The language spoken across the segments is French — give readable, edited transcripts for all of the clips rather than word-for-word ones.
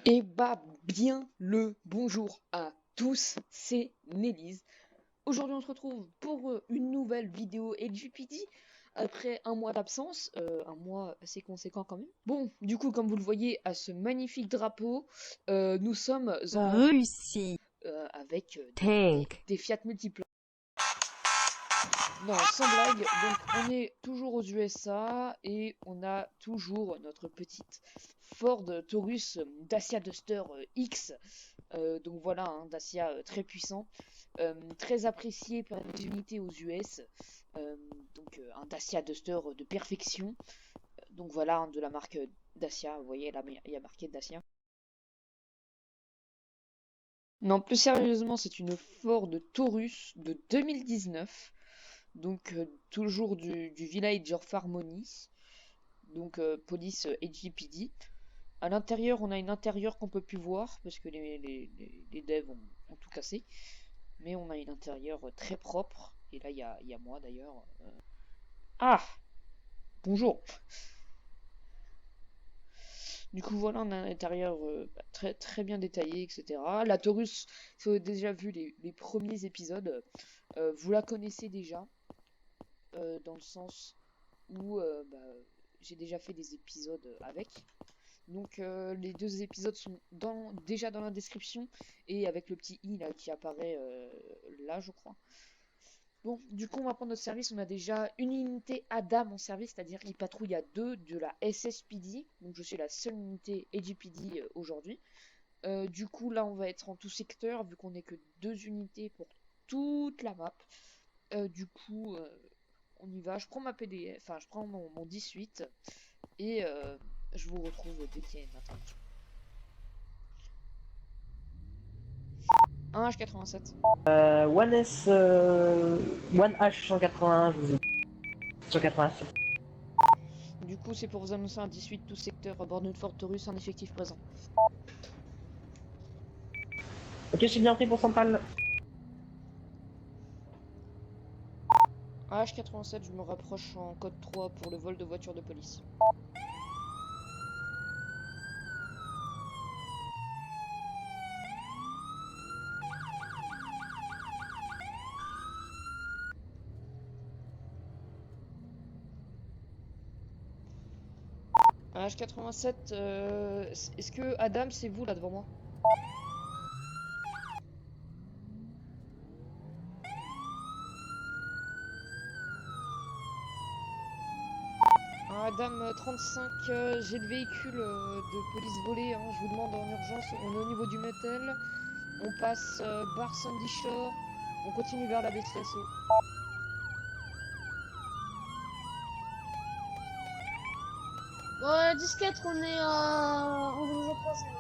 Et bah bien le bonjour à tous, c'est Nélise. Aujourd'hui on se retrouve pour une nouvelle vidéo LGPD après un mois d'absence, un mois assez conséquent quand même. Bon, du coup comme vous le voyez à ce magnifique drapeau, nous sommes en Russie. avec Tank. des Fiat multiples. Non, sans blague, donc on est toujours aux USA et on a toujours notre petite Ford Taurus Dacia Duster X. Donc voilà, un Dacia très puissant, très apprécié par les unités aux US. euh, un Dacia Duster de perfection. Donc voilà, de la marque Dacia, vous voyez là, il y a marqué Dacia. Non, plus sérieusement, c'est une Ford Taurus de 2019. Donc toujours du Village of Harmony. Donc police HGPD. À l'intérieur, on a une intérieur qu'on peut plus voir parce que les devs ont tout cassé. Mais on a une intérieur très propre. Et là, il y a moi d'ailleurs. Ah, bonjour. Du coup, voilà, on a un intérieur très, très bien détaillé, etc. La Taurus, si vous avez déjà vu les premiers épisodes, vous la connaissez déjà, dans le sens où j'ai déjà fait des épisodes avec. Donc les deux épisodes sont déjà dans la description et avec le petit i là qui apparaît là, je crois. Bon, du coup, on va prendre notre service. On a déjà une unité Adam en service, c'est-à-dire il patrouille à deux de la SSPD. Donc, je suis la seule unité AGPD aujourd'hui. Du coup, là, on va être en tout secteur, vu qu'on n'est que deux unités pour toute la map. Du coup, on y va. Je prends ma PDF, enfin, je prends mon 18 et je vous retrouve dès qu'il y a une intervention. 1H87. One S, One H 181, je vous ai dit. 187. Du coup, c'est pour vous annoncer un 18 tout secteur à bord d'une Ford Taurus en effectif présent. Ok, j'ai bien pris pour Central. AH87, je me rapproche en code 3 pour le vol de voiture de police. AH87, est-ce que Adam, c'est vous là devant moi? Adam 35, j'ai le véhicule de police volé, hein, je vous demande en urgence, on est au niveau du Metal, on passe Bar Sandy Shore, on continue vers la BCSO. Bon, 10-4, on vous a croisé là.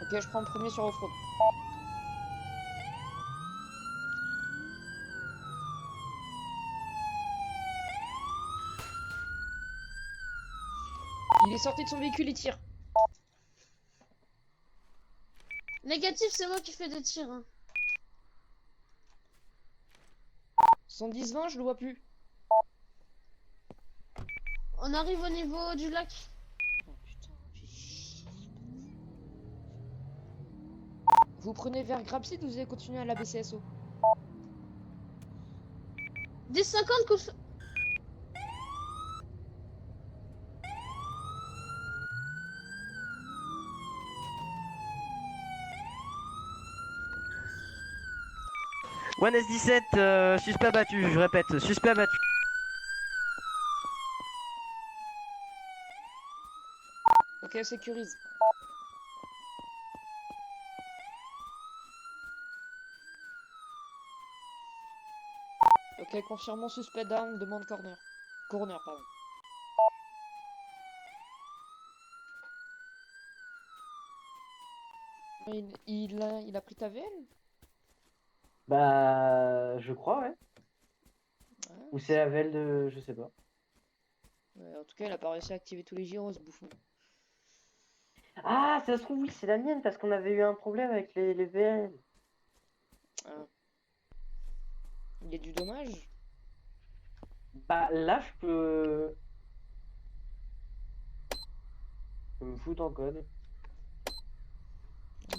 Ok, je prends le premier sur off-road. Il est sorti de son véhicule, il tire. Négatif, c'est moi qui fais des tirs. Hein. 110-20, je le vois plus. On arrive au niveau du lac. Oh putain, fais chier. Vous prenez vers Grapsid ou vous allez continuer à la BCSO? 10-50, coup de feu. One S17, suspect abattu, je répète, suspect abattu. Ok, sécurise. Ok, confirmons suspect down, demande corner. Corner, pardon. Il a pris ta VL? Bah, je crois, ouais. Ouais, Ou c'est la VL de. Je sais pas. ouais, en tout cas, il a pas réussi à activer tous les gyros, ce bouffon. Ah, ça se trouve, oui, c'est la mienne parce qu'on avait eu un problème avec les VL. Ah. Il y a du dommage? Bah là, je peux me foutre en code.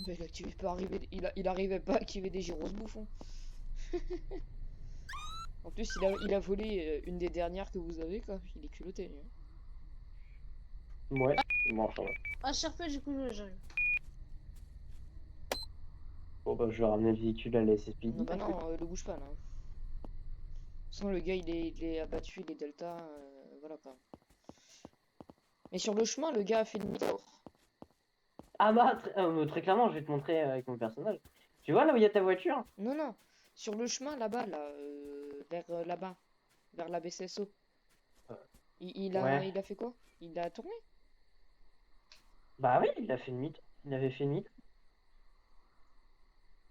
Bah, il peut arriver, il arrivait pas à activer des gyros, ce bouffon. En plus, il a volé une des dernières que vous avez, quoi. Il est culotté, lui, hein. Ouais, bon, enfin, ouais. HRP, du coup, j'arrive. Bon, bah, je vais ramener le véhicule à la Non, SSPD. bah non, le bouge pas, là. Sinon, le gars, il est abattu, il est delta, voilà, quoi. Mais sur le chemin, le gars a fait demi-tour. Ah bah, très clairement, je vais te montrer avec mon personnage. Tu vois là où il y a ta voiture? Non, non, sur le chemin, là-bas, là, vers là-bas, vers la BCSO. Euh, Il Ouais. a fait quoi? Il a tourné? Bah oui, il a fait demi-tour. Il avait fait demi-tour.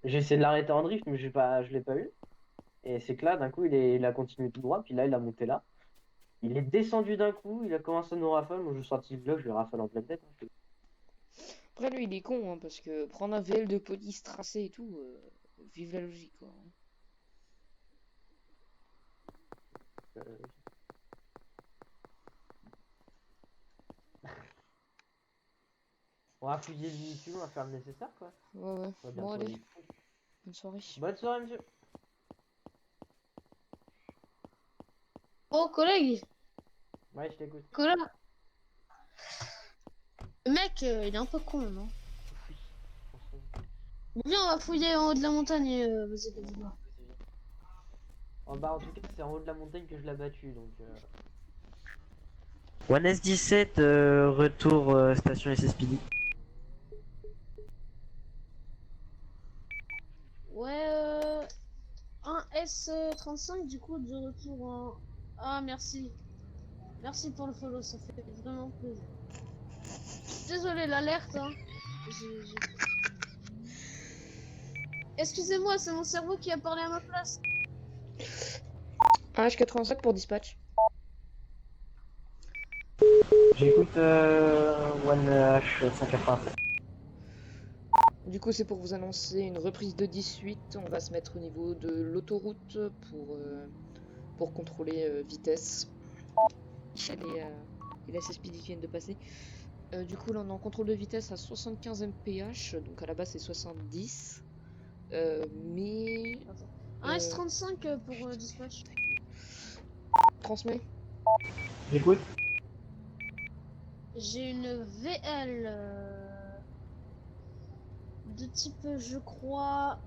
J'ai essayé de l'arrêter en drift, mais je l'ai pas eu. Et c'est que là, d'un coup, il a continué tout droit, puis là, il a monté là. Il est descendu d'un coup, il a commencé à nous rafale. Moi, je suis sorti de là, je lui rafale en pleine tête, hein. Après, lui, il est con, hein, parce que prendre un VL de police tracé et tout, vive la logique, quoi. Euh, On va fouiller le véhicule, on va faire le nécessaire, quoi. Ouais, ouais. On va Bon, bientôt allez, aller. bonne soirée. Bonne soirée, monsieur. Oh, collègue, Ouais, je t'écoute. collègue. Le mec, il est un peu con, non? Oui. Viens, on va fouiller en haut de la montagne, vas-y, vas-y. Bah, en tout cas, c'est en haut de la montagne que je l'ai battu, donc. One S17, retour station SSPD. Ouais, un S35, du coup, de retour en... Ah, merci. Merci pour le follow, ça fait vraiment plaisir. Désolé, l'alerte, hein. Excusez-moi, c'est mon cerveau qui a parlé à ma place. Un H85 pour dispatch. J'écoute One H187. Du coup, c'est pour vous annoncer une reprise de 18. On va se mettre au niveau de l'autoroute pour contrôler vitesse. Et la SSPD qui viennent de passer. Du coup, là, on est en contrôle de vitesse à 75 mph. Donc à la base, c'est 70. Mais. Un S35 pour dispatch. Transmet. J'écoute. J'ai une VL de type, je crois,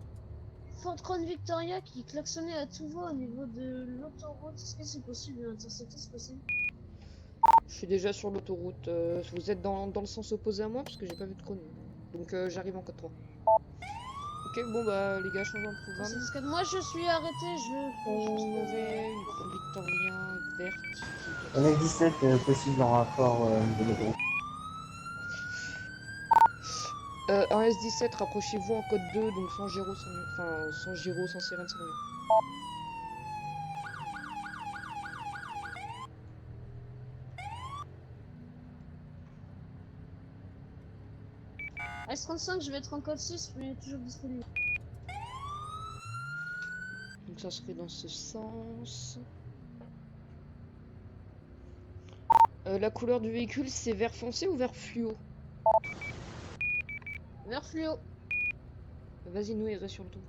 Ford Crown Victoria qui klaxonnait à tout va au niveau de l'autoroute. Est-ce que c'est possible d'intercepter ce possible? Je suis déjà sur l'autoroute. Vous êtes dans le sens opposé à moi parce que j'ai pas vu de chrono. Donc j'arrive en code 3. Ok, bon bah les gars, changeons de programme. Parce que moi je suis arrêté, je... On aurait une Crown Victoria verte qui One S17, possible en rapport de l'autoroute. un S17, rapprochez-vous en code 2, donc sans gyro, sans gyro, sans sirène, sans rien. S35, je vais être en code 6, mais toujours disponible. Donc ça serait dans ce sens. La couleur du véhicule, c'est vert foncé ou vert fluo? Vert fluo. Vas-y, nous, il reste sur le tour.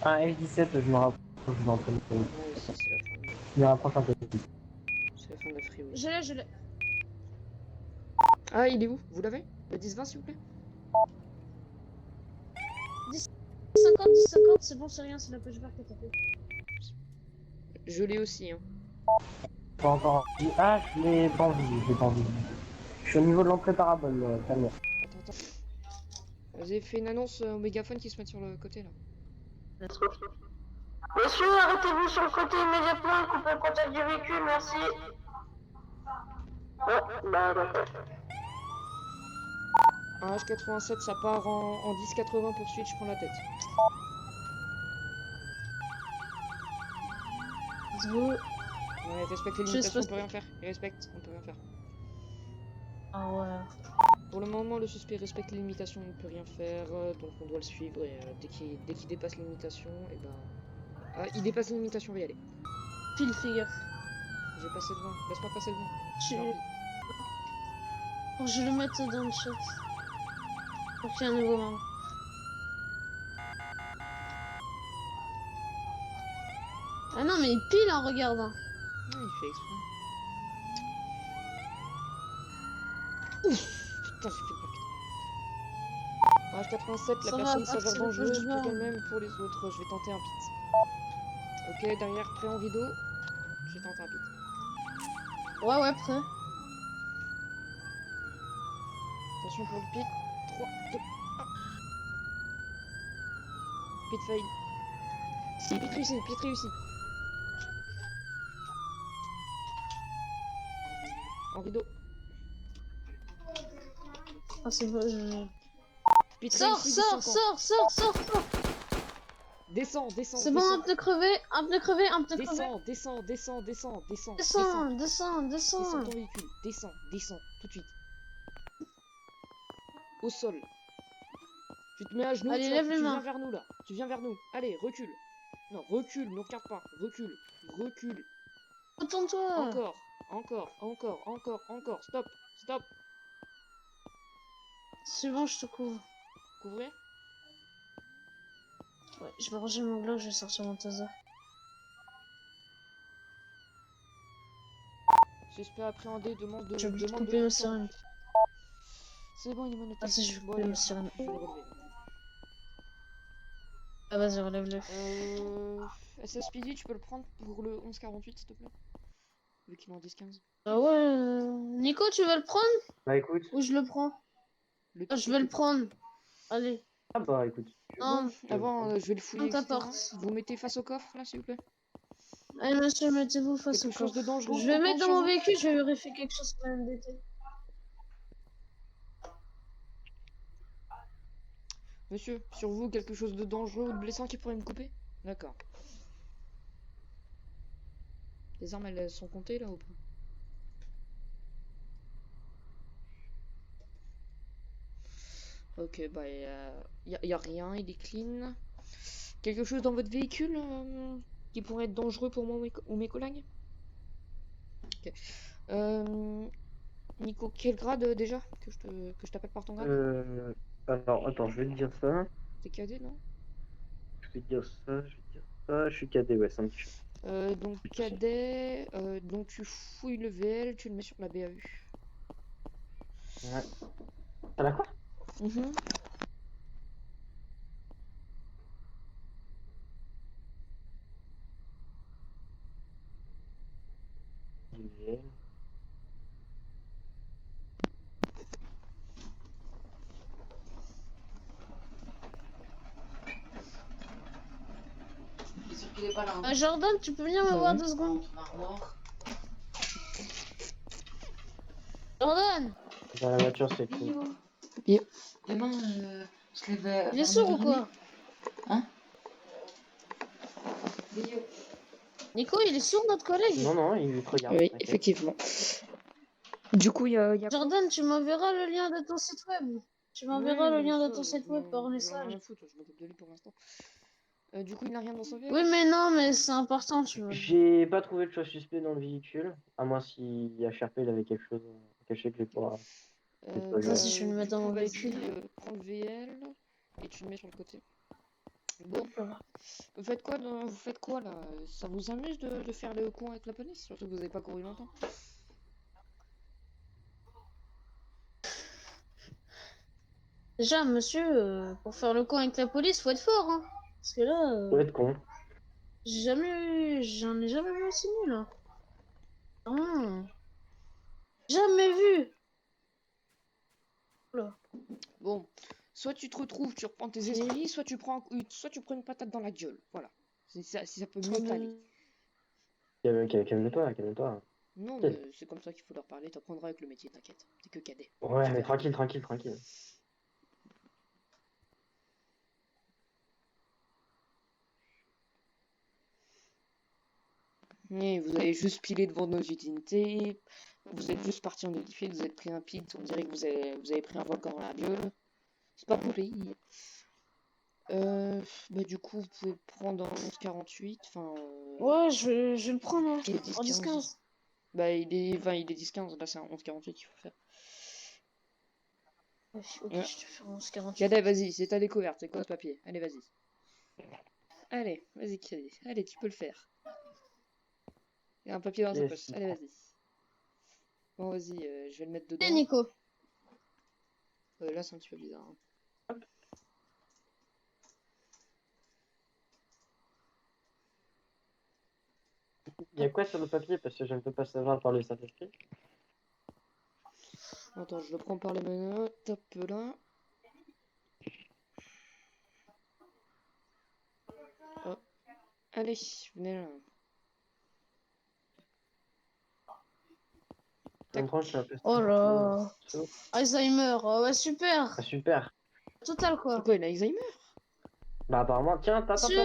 Un F17, je me rapproche d'entre nous. Moi aussi, c'est la fin de... Je me rapproche un peu plus. C'est la fin de la freeway. Je l'ai. Ah, il est où? Vous l'avez? Le 10-20, s'il vous plaît? 10-50, 10-50, c'est bon, c'est rien, c'est la page verte qui a tapé. Je l'ai aussi, hein. Pas encore. Ah, je l'ai pas envie, je l'ai pas envie. Je suis au niveau de l'entrée parabole, calme. Attends. Vous avez fait une annonce au mégaphone qui se met sur le côté, là. Monsieur, arrêtez-vous sur le côté immédiatement et coupez le contact du véhicule, merci. Oh, bah d'accord. Un H87, ça part en 10-80 poursuite, je prends la tête. Ouais, respecte les limitations, on peut rien faire. Il respecte, on peut rien faire. Ah ouais. Pour le moment, le suspect respecte les limitations, on ne peut rien faire, donc on doit le suivre et dès qu'il dépasse les limitations, et ben... Ah, il dépasse les limitations, on va y aller. Pile, fais gaffe. J'ai passé devant, laisse-moi passer devant. Je... Tant pis. Faut que je le mette dans le chat. Pour qu'il y ait un nouveau membre. Ah non, mais il pile en regardant. Ah, il fait exprès. Ouf, putain, j'ai fait le pacte. Page 87, la Ça va, personne partir s'avère le dangereuse poche pour blanc. elle-même pour les autres. Je vais tenter un pit. Ok, derrière, prêt en rideau. Je vais tenter un pit. Ouais, ouais, prêt. Attention pour le pit. 3, 2, 1. Pit fail. Si, pit réussi, pit réussi. En rideau. Ah, c'est bon, je... Pit Sors, réussi, sors, 10-50. sors, sors, sors, sors. Descends, descends, C'est bon, descends. un pneu crevé, un pneu crevé, un pneu crevé. Descends, descends, descends, descends, descends, descends. Descends, descends, Descends descends. ton véhicule. Descends, descends, tout de suite. Au sol. Tu te mets à genoux, Allez, tu lève les viens mains. vers nous là. Tu viens vers nous. Allez, recule. Non, recule, ne regarde pas. Recule, recule. Retourne-toi. Encore, encore, encore, encore, encore. Stop, stop. C'est bon, je te couvre. Couvrez. Ouais, je vais ranger mon Glock, je vais sortir mon taser. Suspect appréhendé, demande de... Je vais demande de couper ma 11 sirène. C'est bon, il est menotté. Vas-y, je vais Bon, couper allez, ma sirène. je vais le relever. Ah, vas-y, relève-le. SS Speedy, tu peux le prendre pour le 11-48, s'il te plaît. Vu qu'il est en 10-15. Ah ouais, Nico, tu veux le prendre Bah écoute. ou je le prends? Le Ah, je vais le prendre. Allez. Ah bah écoute. Non, Bon, avant, je vais le fouiller, ta etc. porte. Vous mettez face au coffre, là, s'il vous plaît. Allez, monsieur, mettez-vous face au Quelque chose coffre. de dangereux Je vais qu'on mettre pense dans sur mon vous véhicule, je vais vérifier quelque chose quand même d'été. Monsieur, sur vous, quelque chose de dangereux ou de blessant qui pourrait me couper? D'accord. Les armes, elles sont comptées, là, ou pas? Ok, bah, y a rien, il est clean. Quelque chose dans votre véhicule qui pourrait être dangereux pour moi ou mes collègues? Ok. Nico, quel grade déjà que je t'appelle par ton grade? Alors attends, je vais te dire ça. T'es cadet, non? Je vais te dire ça, je vais te dire ça. Je suis cadet, ouais, c'est un petit peu. Donc cadet, donc tu fouilles le VL, tu le mets sur la BAU. Ouais. T'as la quoi? Mhm. Il est pas là. Hein. Jordan, tu peux venir me Bah voir ouais. 2 secondes? L'armoire. Jordan, Dans la voiture, c'est tout. Demain, je lève il est sourd ou quoi? Hein? Nico, il est sourd notre collègue? Non, non, il te regarde. Oui, t'inquiète. effectivement. Du coup, il y a quoi? Jordan, tu m'enverras le lien de ton site web. Tu m'enverras le lien de ton site web par J'en ai message. rien à foutre, je m'occupe de lui pour l'instant. Du coup, il n'a rien dans son Oui, véhicule? mais non, mais c'est important, tu vois. J'ai pas trouvé de choix suspect dans le véhicule, à moins si HRP il avait quelque chose caché que j'ai pas. Vas-y, je vais le mettre dans mon vas-y, véhicule. prends le VL et tu le mets sur le côté. Bon, Ça va. vous faites quoi là? Ça vous amuse de faire le con avec la police? Surtout que vous n'avez pas couru longtemps. Déjà, monsieur, pour faire le con avec la police, faut être fort, hein. Parce que là, Faut être con. j'en ai jamais vu aussi nul, hein. Non. Jamais vu. Oula. Bon, soit tu te retrouves, tu reprends tes esprits, soit tu prends une patate dans la gueule. Voilà. Si ça peut mieux t'aller. Calme-toi, calme-toi. Non, mais c'est comme ça qu'il faut leur parler. T'apprendras avec le métier, t'inquiète. T'es que cadet. Ouais, Tu mais verras. tranquille, tranquille, tranquille. Mais vous avez juste pilé devant nos unités. Vous êtes juste parti en édifié, vous avez pris un pit, on dirait que vous avez pris un volcan dans la gueule. C'est pas mon pays. Bah du coup, vous pouvez prendre en 1148, enfin... Ouais, je vais le prendre hein. il est 10, En 15. 10-15. Bah il est 10-15, là c'est un 1148 qu'il faut faire. Ouais, ok, Ouais. je te fais 11-48. Cadet, vas-y, c'est ta découverte, c'est quoi ce papier? Allez, vas-y. Allez, vas-y, Cadet. Allez, tu peux le faire. Il y a un papier dans ta Yes. poche. Allez, vas-y. Bon, vas-y, je vais le mettre Et dedans. Nico. Là, c'est un petit peu bizarre. Hein. Il y a quoi sur le papier? Parce que je ne peux pas savoir par le Saint-Esprit. Attends, je le prends par les menottes. Hop là. Hop. Allez, venez là. Tac. Je suis un peu Oh là. stressé. Alzheimer. Oh, ouais, super. Ah, super. Total quoi. Pourquoi il a Alzheimer? Bah apparemment, tiens, attends, Monsieur-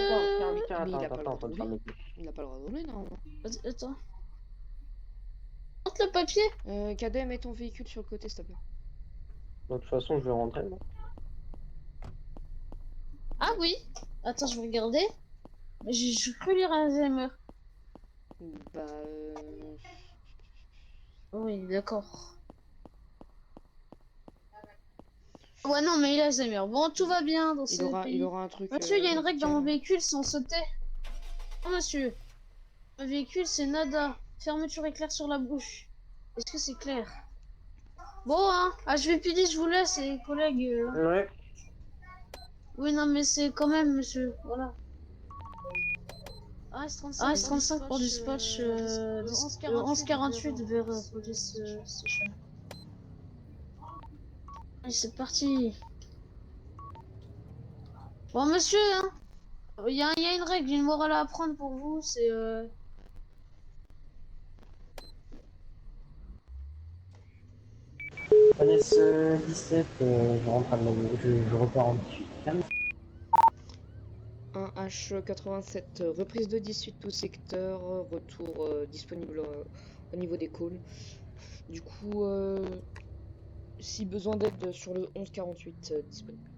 tiens, Mais il a pas le attends, droit de te rouler. calmer. Il n'a pas le droit de rouler, normalement. Vas-y, attends. Montre le papier. Cadet, mets ton véhicule sur le côté, s'il te plaît. De toute façon, je vais rentrer. Moi. Ah oui. Attends, je vais regarder. J'ai cru lire Alzheimer. Bah, Oui, d'accord. Ouais, non, mais il a Alzheimer. Bon, tout va bien dans ce pays. il aura un truc. Monsieur, il y a une règle dans mon médical. véhicule, c'est en sauter. Non, monsieur. Mon véhicule, c'est nada. Fermeture éclair sur la bouche. Est-ce que c'est clair? Bon, hein. HVPD, je vous laisse, et collègues. Ouais. Oui, non, mais c'est quand même, monsieur. Voilà. AS35 pour dispatch 1148 vers police station. Allez, c'est parti. Bon, monsieur, hein. Il y a une règle, une morale à apprendre pour vous, c'est Vanessa 17, je rentre à la je repars en 18. 1H87, reprise de 18 tout secteur, retour disponible au niveau des calls. Du coup, si besoin d'aide sur le 1148 disponible.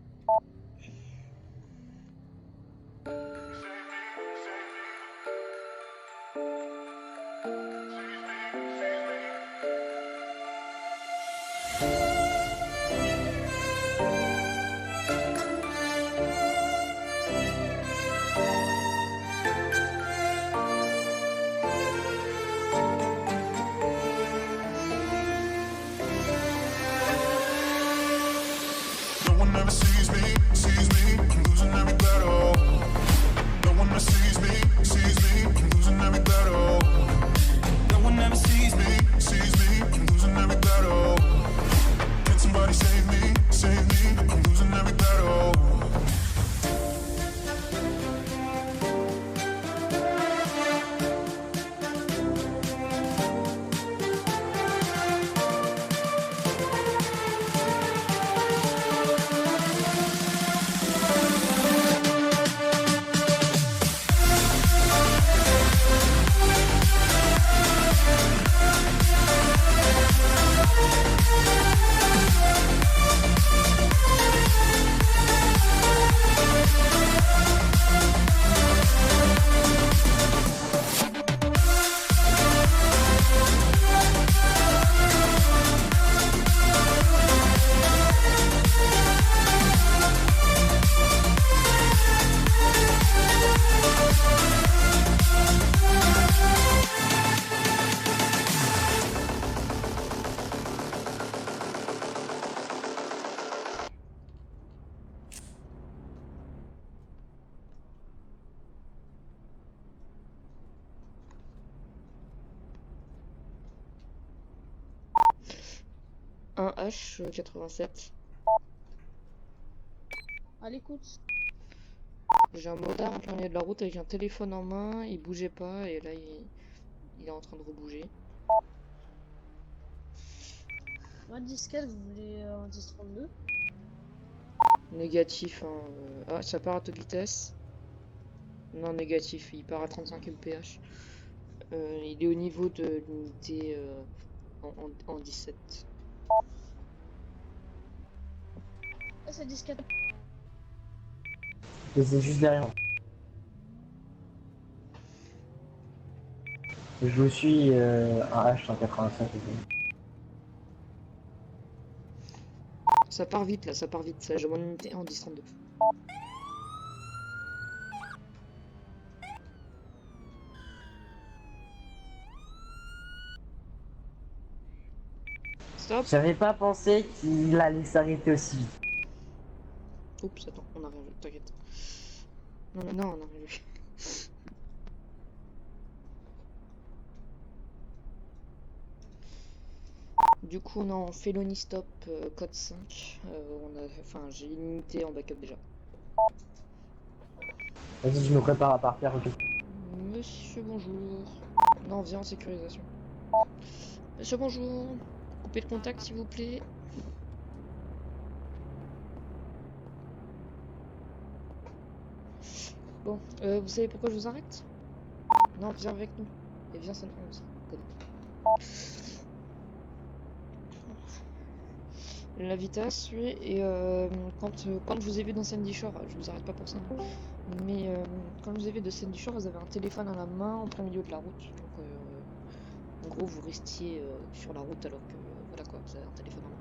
No one ever sees me, I'm losing every battle. No one ever sees me, I'm losing every battle. No one ever sees me, I'm losing every battle. Can somebody save me, I'm losing every battle. Un H87. à l'écoute. J'ai un motard en plein milieu de la route avec un téléphone en main, il bougeait pas et là il est en train de rebouger. Moi, 10-4, vous voulez en 10-32? Négatif, hein. Ah, ça part à toute vitesse. Non, négatif, il part à 35 mph. Il est au niveau de l'unité en 17. Ah, c'est disquette. C'est juste derrière. Je vous suis un H185. Ça part vite là, ça part vite. Ça, j'ai mon unité en 10-32. Stop. J'avais pas pensé qu'il allait s'arrêter aussi vite. Oups, attends, on a rien vu, t'inquiète. Non, mais non, on a rien vu. Du coup, on est en felony stop code 5. J'ai une unité en backup déjà. Vas-y, je me prépare à partir. Ok. Monsieur, bonjour. Non, viens en sécurisation. Monsieur, bonjour. Coupez le contact, s'il vous plaît. Bon, vous savez pourquoi je vous arrête? Non, viens avec nous. Et viens, ça aussi. La vitesse, oui, et quand je vous ai vu dans Sandy Shore, je vous arrête pas pour ça, mais quand je vous ai vu de Sandy Shore, vous avez un téléphone à la main en plein milieu de la route, donc en gros vous restiez sur la route alors que voilà quoi, vous avez un téléphone en main.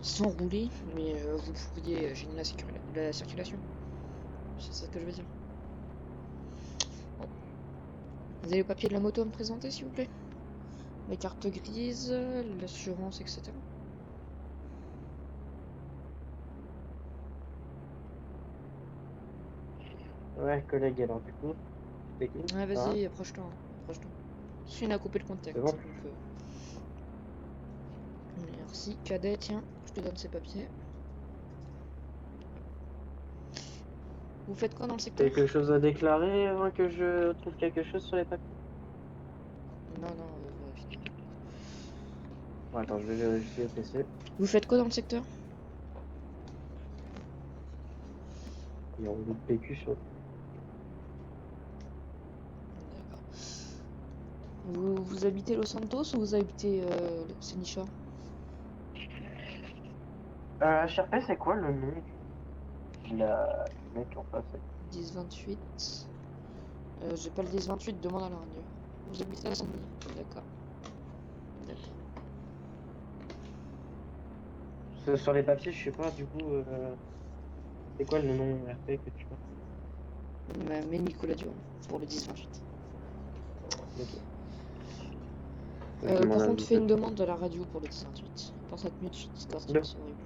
Sans rouler, mais vous pourriez gêner la circulation. C'est ça que je veux dire. Bon. Vous avez le papier de la moto à me présenter s'il vous plaît? Les cartes grises, l'assurance, etc. Ouais, collègue, alors du coup, c'est qui? Ouais, vas-y, approche-toi, approche-toi. Je suis à couper le contact. C'est bon. Donc, merci. Cadet, tiens, je te donne ces papiers. Vous faites quoi dans le secteur? Quelque chose à déclarer avant que je trouve quelque chose sur les papiers? Non, non, vérifiez. Bon, attends, je vais vérifier le PC. Vous faites quoi dans le secteur? Il y a un bout de PQ sur. D'accord. Vous habitez Los Santos ou vous habitez Senichar? HRP, c'est quoi le nom du mec en face? 10-28. J'ai pas le 10-28, demande à la radio. Vous habitez à Sandy? D'accord. D'accord. Sur les papiers, je sais pas, du coup, c'est quoi le nom RP que tu vois? Mais Nicolas Durand, pour le 10-28. Ok. Par contre, fais une demande à la radio pour le 10-28. Pense à te mute, Discord, c'est horrible.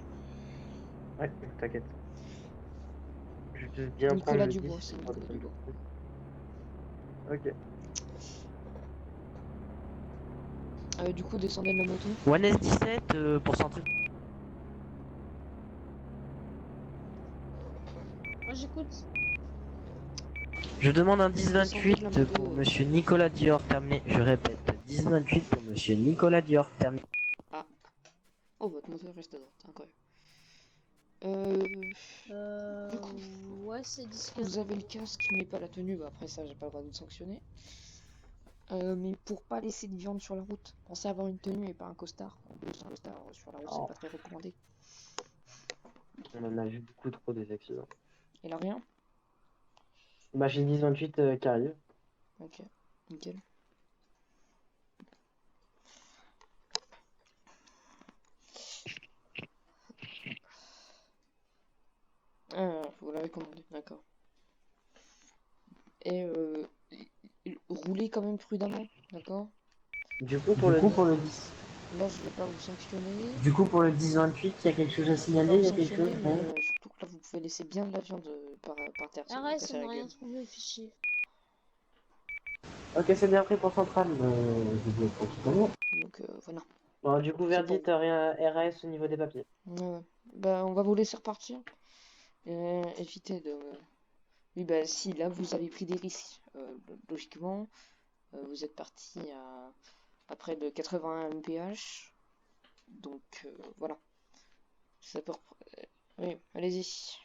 Ouais, t'inquiète. Je vais bien Nicolas prendre le Dubois, 10, c'est pour Nicolas le Dubois. Ok. Du coup, descendez de la moto. One S17 pour centrer. Moi, j'écoute. Je demande un Descendez de la 1028 moto, pour monsieur Nicolas Dior terminé. Je répète, 1028 pour monsieur Nicolas Dior terminé. Oh, votre moto reste à droite, incroyable. Ouais, c'est disquette. Vous avez le casque, mais pas la tenue. Bah, après ça, j'ai pas le droit de vous sanctionner. Mais pour pas laisser de viande sur la route, pensez à avoir une tenue et pas un costard. En plus, un costard sur la route, c'est pas très recommandé. On en a vu beaucoup trop des accidents. Et là, rien? Bah, j'ai 1028 qui arrive. Ok, nickel. Vous l'avez commandé, d'accord. Et roulez quand même prudemment, d'accord? Du coup, pour le 10. Là, je vais pas vous sanctionner. Du coup, pour le 1028, il y a quelque chose à Pas signaler, il vous y a quelque chose. sanctionner, mais surtout que là, vous pouvez laisser bien de la viande par terre. Ça vous RS, casse on la n'a rien gueule. trouvé, fichier. Ok, c'est bien pris pour Centrale. Je vais continuer. Donc voilà. Bon, du coup, C'est Verdi, bon. t'as rien RAS au niveau des papiers. Ouais. Bah, on va vous laisser repartir. Évitez de. Oui, bah, si là vous avez pris des risques, logiquement, vous êtes parti à près de 81 mph. Donc voilà. Ça peut. Oui, allez-y.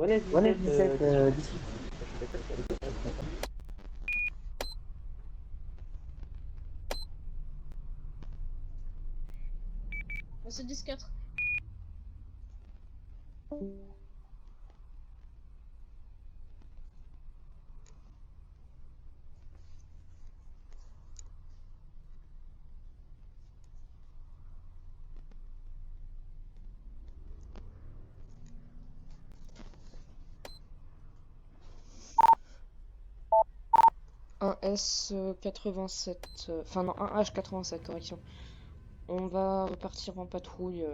One 17, 18. C'est 10-4. Un S87, enfin non, un H87, correction. On va repartir en patrouille.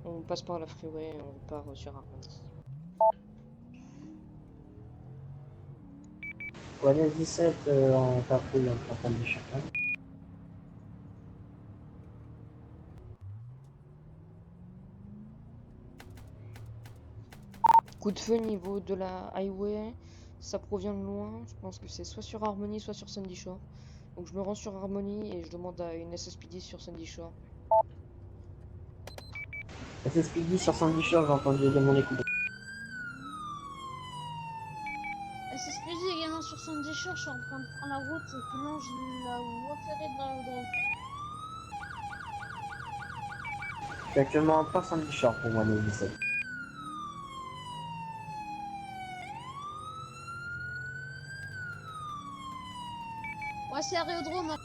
On passe par la freeway, on part sur Harmony. One 17 en patrouille en train de chacun. Coup de feu niveau de la highway, ça provient de loin. Je pense que c'est soit sur Harmony, soit sur Sandy Shore. Donc je me rends sur Harmony et je demande à une SSPD sur Sandy Shore. SSPD sur Sandy Shore, j'ai entendu également les coups. SSPD également sur son déchire, je suis en train de prendre la route qui longe la voie ferrée de l'aérodrome. Je suis actuellement en plein Sandy Shore pour One 17. Ouais, c'est aérodrome. Hein.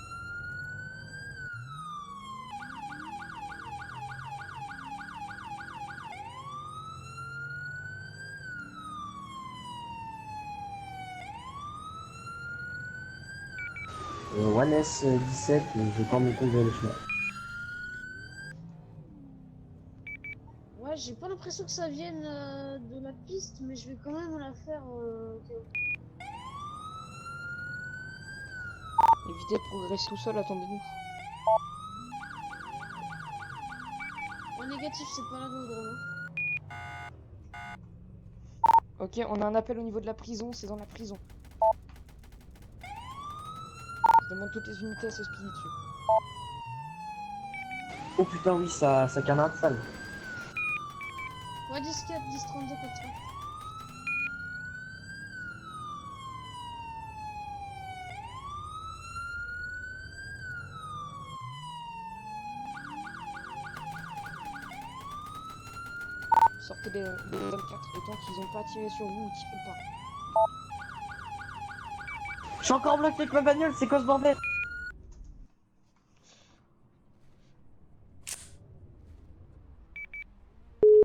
One S17, je prends mes comptes le chemin. Ouais, j'ai pas l'impression que ça vienne de la piste, mais je vais quand même la faire. Évitez de progresser tout seul, attendez-nous. En négatif, c'est pas l'aérodrome. Hein. Ok, on a un appel au niveau de la prison, c'est dans la prison. Je demande toutes les unités à se speeder dessus. Oh putain, oui, ça canarde sale. Ouais, 10-4, 10-32, 4. Sortez des M4, le temps qu'ils ont pas tiré sur vous, tirez pas. Je suis encore bloqué avec ma bagnole, c'est quoi ce bordel?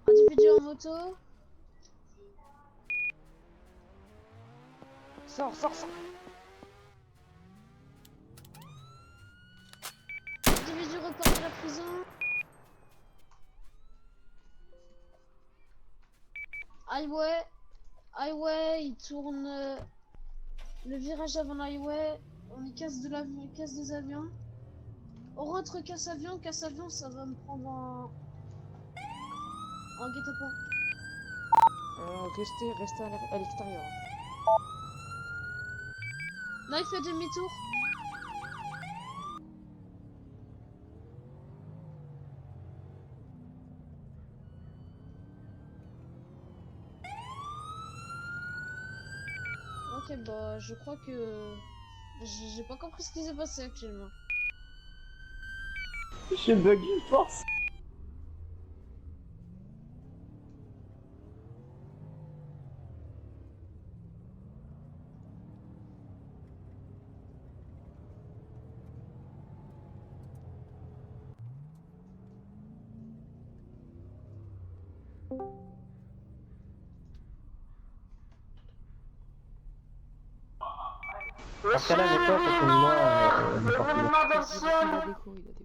Individu en moto. Sors, sors, sors. Individu repart de la prison. Highway, il tourne le virage avant l'highway. On est casse des avions. On rentre casse avion, ça va me prendre en guet-apens. Restez à l'extérieur. Là, il fait demi-tour. Ok, bah, je crois que j'ai pas compris ce qui s'est passé actuellement. Je bug une force. Dans ce cas-là, avec toi, parce que moi, le mouvement Il a d'action. déco, il a déco.